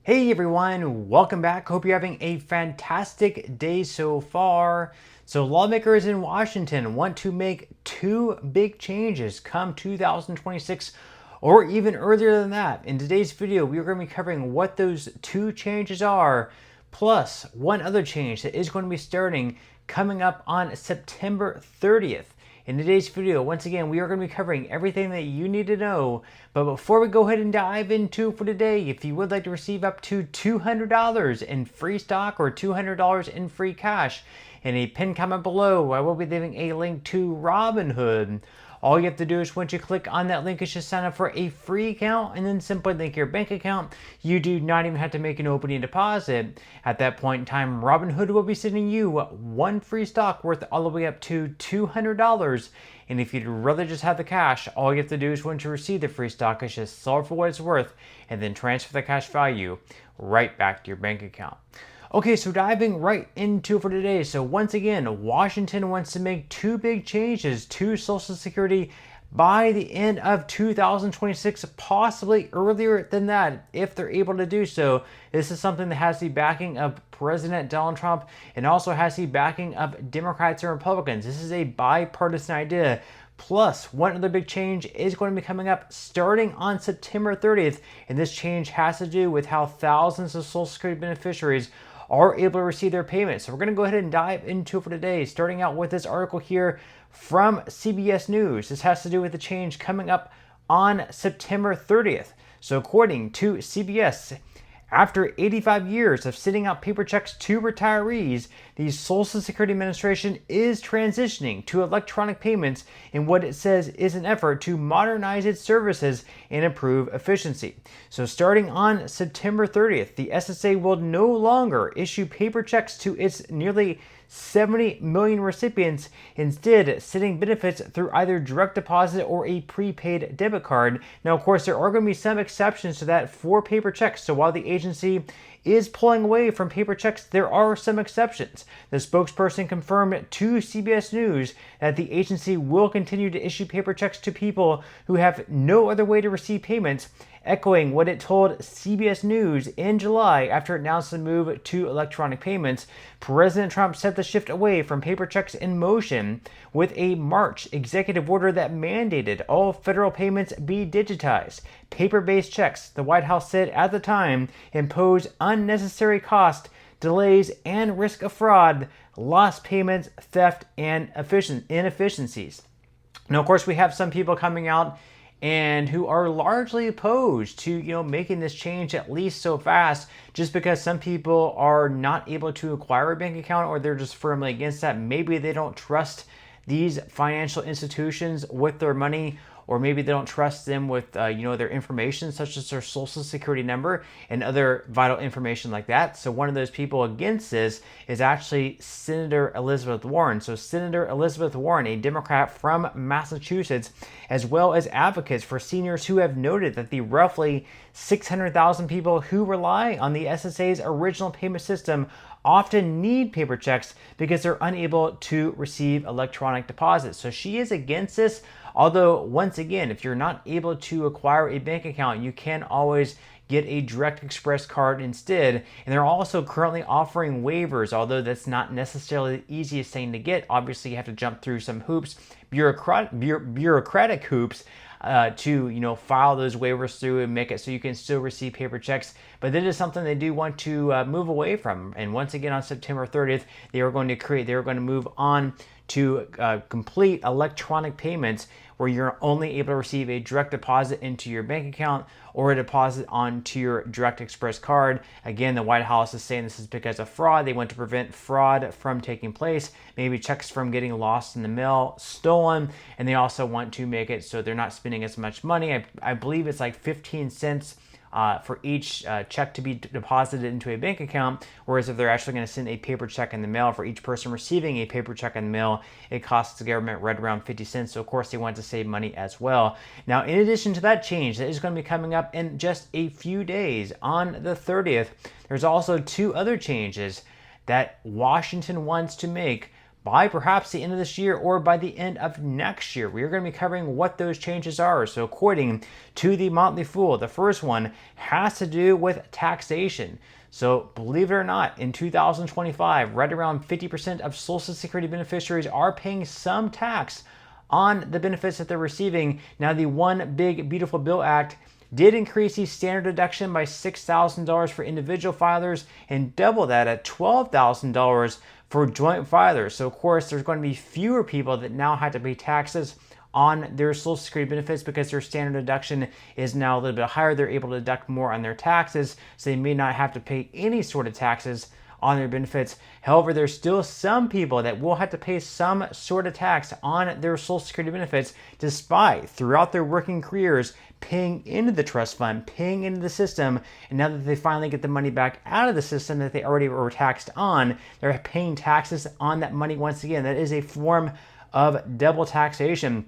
Hey everyone, welcome back. Hope you're having a fantastic day so far. So, lawmakers in Washington want to make two big changes come 2026 or even earlier than that. In today's video, we are going to be covering what those two changes are, plus one other change that is going to be starting coming up on September 30th. In today's video, once again, we are going to be covering everything that you need to know. But before we go ahead and dive into for today, if you would like to receive up to $200 in free stock or $200 in free cash, in a pinned comment below, I will be leaving a link to Robinhood. All you have to do is once you click on that link, is just sign up for a free account and then simply link your bank account. You do not even have to make an opening deposit. At that point in time, Robinhood will be sending you one free stock worth all the way up to $200. And if you'd rather just have the cash, all you have to do is once you receive the free stock, is just sell it for what it's worth and then transfer the cash value right back to your bank account. Okay, so diving right into for today. So once again, Washington wants to make two big changes to Social Security by the end of 2026, possibly earlier than that, if they're able to do so. This is something that has the backing of President Donald Trump and also has the backing of Democrats and Republicans. This is a bipartisan idea. Plus, one other big change is going to be coming up starting on September 30th, and this change has to do with how thousands of Social Security beneficiaries are able to receive their payments. So we're going to go ahead and dive into it for today, starting out with this article here from CBS News. This has to do with the change coming up on September 30th. So according to CBS, after 85 years of sending out paper checks to retirees, the Social Security Administration is transitioning to electronic payments in what it says is an effort to modernize its services and improve efficiency. So starting on September 30th, the SSA will no longer issue paper checks to its nearly 70 million recipients, instead sending benefits through either direct deposit or a prepaid debit card. Now, of course, there are going to be some exceptions to that for paper checks. So while the agency is pulling away from paper checks, there are some exceptions. The spokesperson confirmed to CBS News that the agency will continue to issue paper checks to people who have no other way to receive payments, echoing what it told CBS News in July after it announced the move to electronic payments. President Trump set the shift away from paper checks in motion with a March executive order that mandated all federal payments be digitized. Paper-based checks, the White House said at the time, impose unnecessary cost, delays, and risk of fraud, lost payments, theft, and inefficiencies. Now, of course, we have some people coming out and who are largely opposed to making this change at least so fast, just because some people are not able to acquire a bank account, or they're just firmly against that. Maybe they don't trust these financial institutions with their money, or maybe they don't trust them with their information, such as their social security number and other vital information like that. So one of those people against this is actually Senator Elizabeth Warren. So Senator Elizabeth Warren, a Democrat from Massachusetts, as well as advocates for seniors who have noted that the roughly 600,000 people who rely on the SSA's original payment system often need paper checks because they're unable to receive electronic deposits. So she is against this. Although, once again, if you're not able to acquire a bank account, you can always get a direct express card instead. And they're also currently offering waivers, although that's not necessarily the easiest thing to get. Obviously, you have to jump through some hoops, bureaucratic hoops, to file those waivers through and make it so you can still receive paper checks. But that is something they do want to move away from. And once again, on September 30th, they are going to move on to complete electronic payments, where you're only able to receive a direct deposit into your bank account or a deposit onto your direct express card. Again, the White House is saying this is because of fraud. They want to prevent fraud from taking place, maybe checks from getting lost in the mail, stolen, and they also want to make it so they're not spending as much money. I believe it's like 15 cents for each check to be deposited into a bank account, whereas if they're actually going to send a paper check in the mail, for each person receiving a paper check in the mail, it costs the government right around 50 cents. So of course they want to save money as well. Now, in addition to that change that is going to be coming up in just a few days on the 30th, there's also two other changes that Washington wants to make by perhaps the end of this year or by the end of next year. We are going to be covering what those changes are. So according to the Motley Fool, the first one has to do with taxation. So believe it or not, in 2025, right around 50% of Social Security beneficiaries are paying some tax on the benefits that they're receiving. Now, the One Big Beautiful Bill Act did increase the standard deduction by $6,000 for individual filers and double that at $12,000 for joint filers. So of course, there's going to be fewer people that now have to pay taxes on their Social Security benefits because their standard deduction is now a little bit higher. They're able to deduct more on their taxes, so they may not have to pay any sort of taxes on their benefits. However, there's still some people that will have to pay some sort of tax on their Social Security benefits despite throughout their working careers paying into the trust fund, paying into the system, and now that they finally get the money back out of the system that they already were taxed on, they're paying taxes on that money once again. That is a form of double taxation.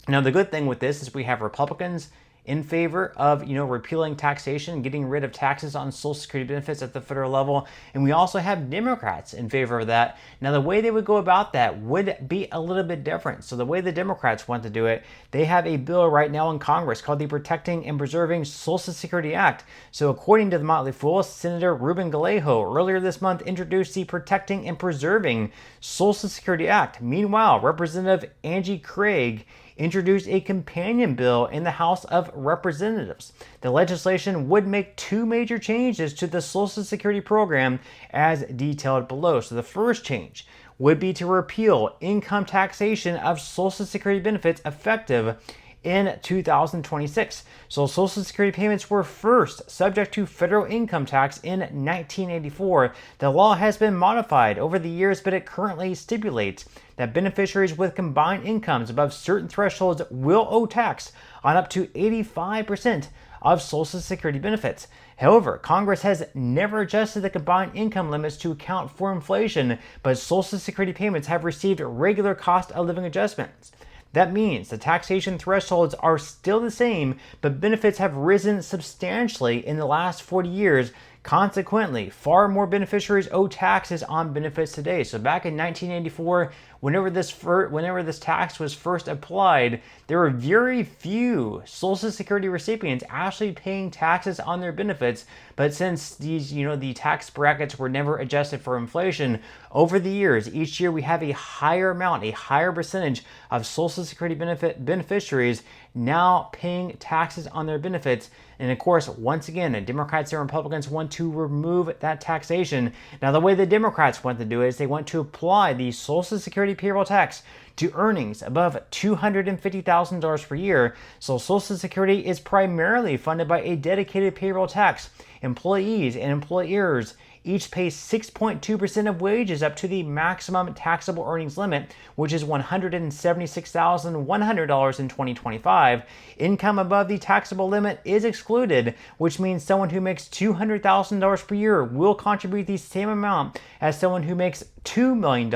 Now, the good thing with this is we have Republicans in favor of, repealing taxation, getting rid of taxes on Social Security benefits at the federal level. And we also have Democrats in favor of that. Now, the way they would go about that would be a little bit different. So the way the Democrats want to do it, they have a bill right now in Congress called the Protecting and Preserving Social Security Act. So according to the Motley Fool, Senator Ruben Gallego earlier this month introduced the Protecting and Preserving Social Security Act. Meanwhile, Representative Angie Craig introduced a companion bill in the House of Representatives. The legislation would make two major changes to the Social Security program as detailed below. So the first change would be to repeal income taxation of Social Security benefits effective in 2026. So Social Security payments were first subject to federal income tax in 1984. The law has been modified over the years, but it currently stipulates that beneficiaries with combined incomes above certain thresholds will owe tax on up to 85% of Social Security benefits. However, Congress has never adjusted the combined income limits to account for inflation, but Social Security payments have received regular cost of living adjustments. That means the taxation thresholds are still the same, but benefits have risen substantially in the last 40 years. Consequently, far more beneficiaries owe taxes on benefits today. So back in 1984, whenever this tax was first applied, there were very few Social Security recipients actually paying taxes on their benefits. But since these, the tax brackets were never adjusted for inflation, over the years, each year we have a higher amount, a higher percentage of Social Security beneficiaries now paying taxes on their benefits. And of course, once again, Democrats and Republicans want to remove that taxation. Now, the way the Democrats want to do it is they want to apply the Social Security payroll tax to earnings above $250,000 per year. So Social Security is primarily funded by a dedicated payroll tax. Employees and employers each pay 6.2% of wages up to the maximum taxable earnings limit, which is $176,100 in 2025. Income above the taxable limit is excluded, which means someone who makes $200,000 per year will contribute the same amount as someone who makes $2 million.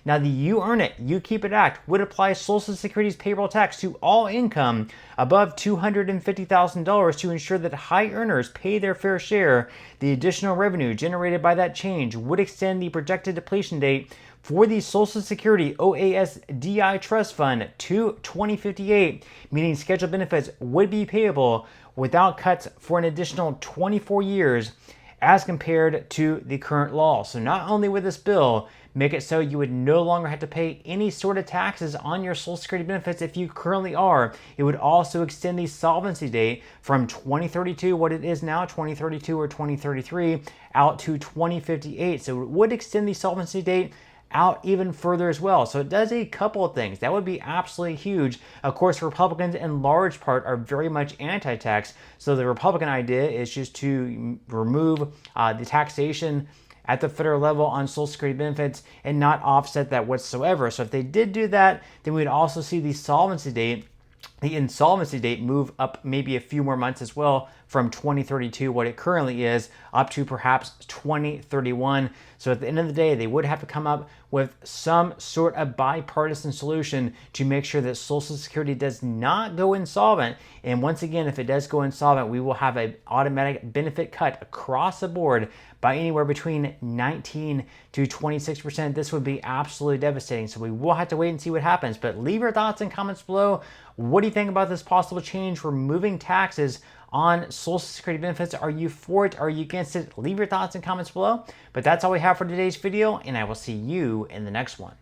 Now, the You Earn It, You Keep It Act would apply Social Security's payroll tax to all income above $250,000 to ensure that high earners pay their fair share. The additional revenue generated by that change would extend the projected depletion date for the Social Security OASDI Trust Fund to 2058, meaning scheduled benefits would be payable without cuts for an additional 24 years as compared to the current law. So not only would this bill make it so you would no longer have to pay any sort of taxes on your Social Security benefits if you currently are, it would also extend the solvency date from 2032, what it is now, 2032 or 2033, out to 2058. So it would extend the solvency date out even further as well. So it does a couple of things. That would be absolutely huge. Of course, Republicans in large part are very much anti-tax. So the Republican idea is just to remove the taxation at the federal level on Social Security benefits and not offset that whatsoever. So if they did do that, then we'd also see the insolvency date move up maybe a few more months as well from 2032, what it currently is, up to perhaps 2031. So at the end of the day, they would have to come up with some sort of bipartisan solution to make sure that Social Security does not go insolvent. And once again, if it does go insolvent, we will have an automatic benefit cut across the board by anywhere between 19 to 26%. This would be absolutely devastating. So we will have to wait and see what happens. But leave your thoughts and comments below. What do you think about this possible change, removing taxes on Social Security benefits? Are you for it? Are you against it? Leave your thoughts and comments below. But that's all we have for today's video, and I will see you in the next one.